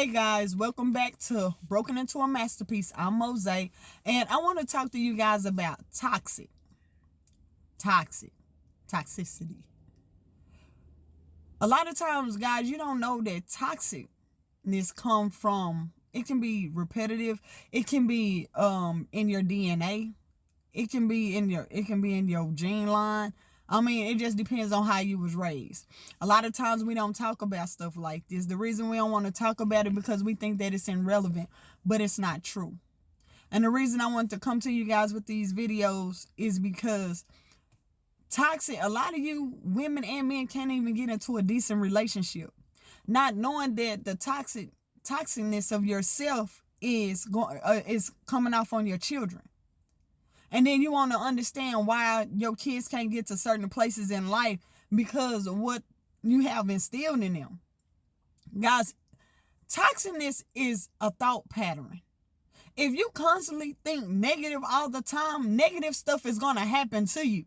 Hey guys, welcome back to Broken Into a Masterpiece. I'm Mose, and I want to talk to you guys about toxic, toxicity. A lot of times, guys, you don't know that toxicness come from. It can be repetitive. It can be in your DNA. It can be in your gene line. I mean, it just depends on how you was raised. A lot of times we don't talk about stuff like this. The reason we don't want to talk about it because we think that it's irrelevant, but it's not true. And the reason I want to come to you guys with these videos is because a lot of you women and men can't even get into a decent relationship, not knowing that the toxicness of yourself is coming off on your children. And then you want to understand why your kids can't get to certain places in life because of what you have instilled in them. Guys, toxicness is a thought pattern. If you constantly think negative all the time, negative stuff is going to happen to you.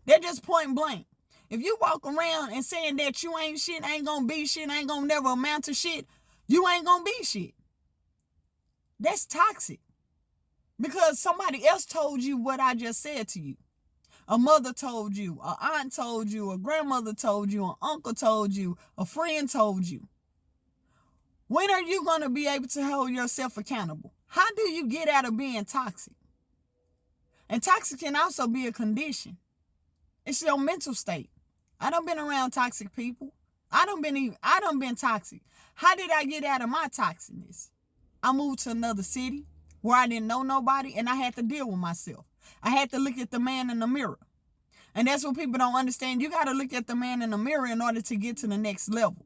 They're just point blank. If you walk around and saying that you ain't shit, ain't going to be shit, ain't going to never amount to shit, you ain't going to be shit. That's toxic. Because somebody else told you what I just said to you. A mother told you, an aunt told you, a grandmother told you, an uncle told you, a friend told you. When are you going to be able to hold yourself accountable? How do you get out of being toxic? And toxic can also be a condition. It's your mental state. I done been around toxic people. I done been toxic. How did I get out of my toxicness? I moved to another city where I didn't know nobody, and I had to deal with myself. I had to look at the man in the mirror. And that's what people don't understand. You got to look at the man in the mirror in order to get to the next level.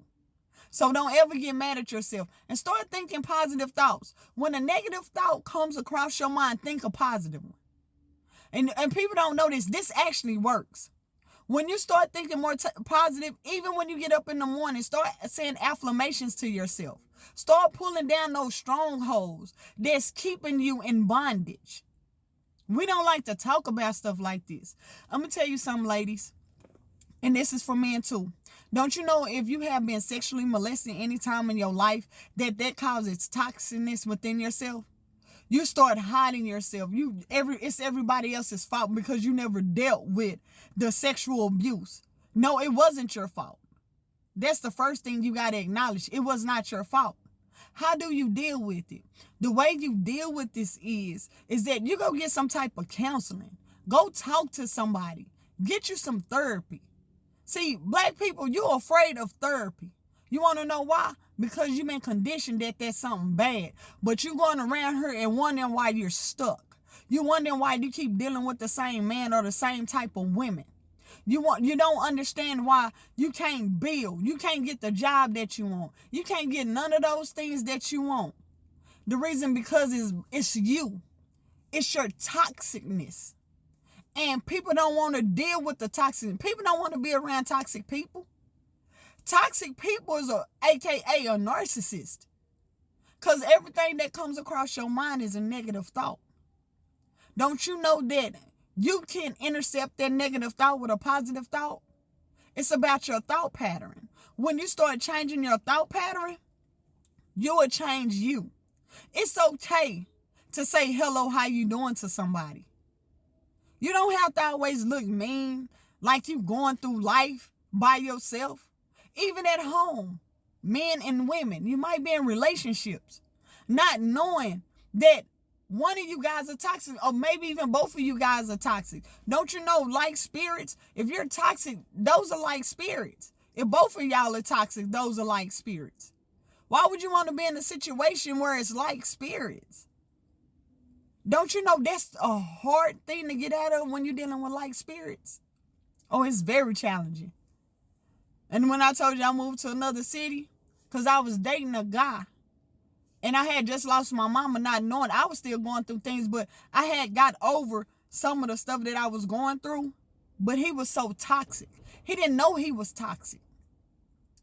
So don't ever get mad at yourself and start thinking positive thoughts. When a negative thought comes across your mind, think a positive one. And people don't know this actually works. When you start thinking more positive, even when you get up in the morning, start saying affirmations to yourself. Start pulling down those strongholds that's keeping you in bondage. We don't like to talk about stuff like this. I'm going to tell you something, ladies, and this is for men too. Don't you know if you have been sexually molested any time in your life, that causes toxicness within yourself? You start hiding yourself. It's everybody else's fault because you never dealt with the sexual abuse. No, it wasn't your fault. That's the first thing you got to acknowledge. It was not your fault. How do you deal with it? The way you deal with this is that you go get some type of counseling. Go talk to somebody. Get you some therapy. See, black people, you're afraid of therapy. You want to know why? Because you've been conditioned that that's something bad. But you're going around here and wondering why you're stuck. You're wondering why you keep dealing with the same man or the same type of women. You don't understand why you can't build. You can't get the job that you want. You can't get none of those things that you want. The reason because it's you. It's your toxicness. And people don't want to deal with the toxic. People don't want to be around toxic people. Toxic people is AKA a narcissist. Because everything that comes across your mind is a negative thought. Don't you know that you can intercept that negative thought with a positive thought? It's about your thought pattern. When you start changing your thought pattern, you will change you. It's okay to say hello, how you doing to somebody. You don't have to always look mean like you going through life by yourself. Even at home, men and women, you might be in relationships, not knowing that one of you guys are toxic, or maybe even both of you guys are toxic. Don't you know, like spirits, if you're toxic, those are like spirits. If both of y'all are toxic, those are like spirits. Why would you want to be in a situation where it's like spirits? Don't you know that's a hard thing to get out of when you're dealing with like spirits? Oh, it's very challenging. And when I told you I moved to another city, because I was dating a guy, and I had just lost my mama, not knowing I was still going through things, but I had got over some of the stuff that I was going through, but he was so toxic. He didn't know he was toxic,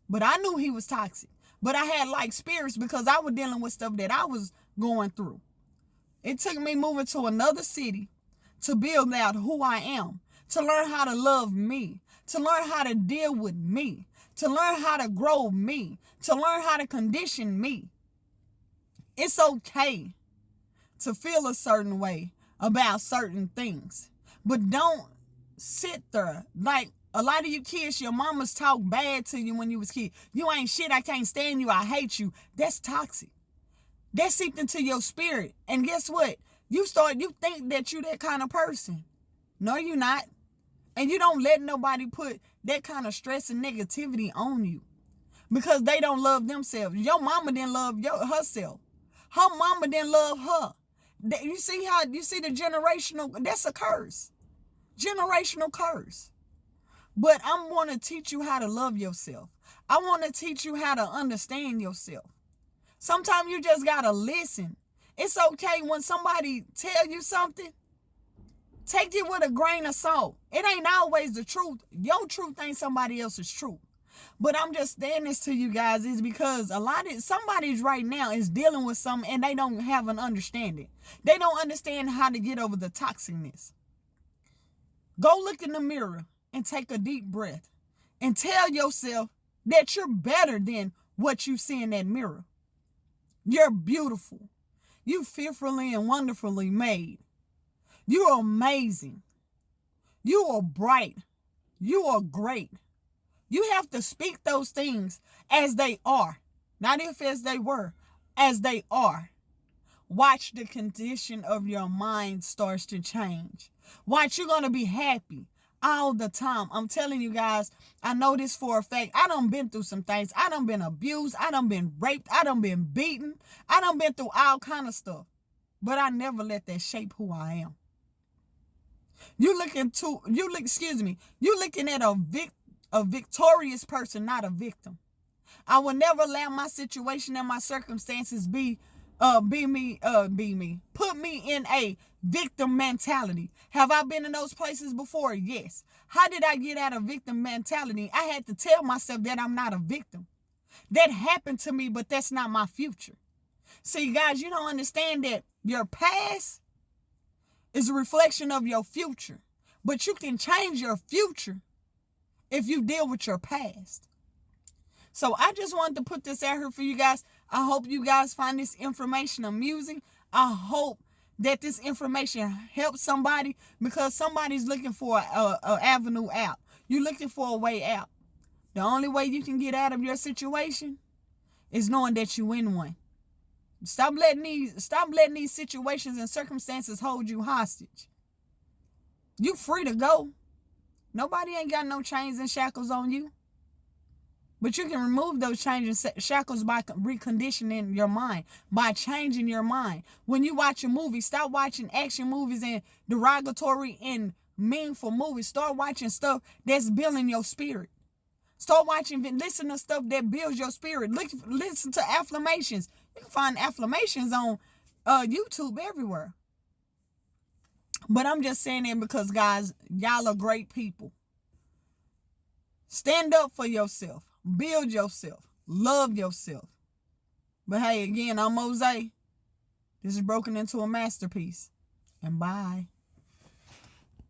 but I knew he was toxic. But I had like spirits because I was dealing with stuff that I was going through. It took me moving to another city to build out who I am, to learn how to love me, to learn how to deal with me, to learn how to grow me, to learn how to condition me. It's okay to feel a certain way about certain things. But don't sit there. Like a lot of you kids, your mamas talk bad to you when you was kid. You ain't shit. I can't stand you. I hate you. That's toxic. That seeped into your spirit. And guess what? You think that you that kind of person. No, you're not. And you don't let nobody put that kind of stress and negativity on you because they don't love themselves. Your mama didn't love herself. Her mama didn't love her. You see the generational, that's a curse. Generational curse. But I want to teach you how to love yourself. I want to teach you how to understand yourself. Sometimes you just got to listen. It's okay when somebody tell you something. Take it with a grain of salt. It ain't always the truth. Your truth ain't somebody else's truth. But I'm just saying this to you guys is because somebody's right now is dealing with something and they don't have an understanding. They don't understand how to get over the toxicness. Go look in the mirror and take a deep breath and tell yourself that you're better than what you see in that mirror. You're beautiful. You fearfully and wonderfully made. You are amazing. You are bright. You are great. You have to speak those things as they are. Not if as they were, as they are. Watch the condition of your mind starts to change. Watch, you're going to be happy all the time. I'm telling you guys, I know this for a fact. I done been through some things. I done been abused. I done been raped. I done been beaten. I done been through all kind of stuff. But I never let that shape who I am. You're looking at a victorious person, not a victim. I will never allow my situation and my circumstances put me in a victim mentality. Have I been in those places before? Yes. How did I get out of victim mentality? I had to tell myself that I'm not a victim. That happened to me, but that's not my future. See, guys, you don't understand that your past is a reflection of your future, but you can change your future if you deal with your past. So I just wanted to put this out here for you guys. I hope you guys find this information amusing. I hope that this information helps somebody because somebody's looking for an avenue out. You're looking for a way out. The only way you can get out of your situation is knowing that you in one. Stop letting these situations and circumstances hold you hostage. You free to go. Nobody ain't got no chains and shackles on you. But you can remove those chains and shackles by reconditioning your mind, by changing your mind. When you watch a movie, stop watching action movies and derogatory and meaningful movies. Start watching stuff that's building your spirit. Start listen to stuff that builds your spirit. Listen to affirmations. You can find affirmations on YouTube everywhere. But I'm just saying that because, guys, y'all are great people. Stand up for yourself. Build yourself. Love yourself. But hey, again, I'm Mose. This is Broken Into a Masterpiece. And bye.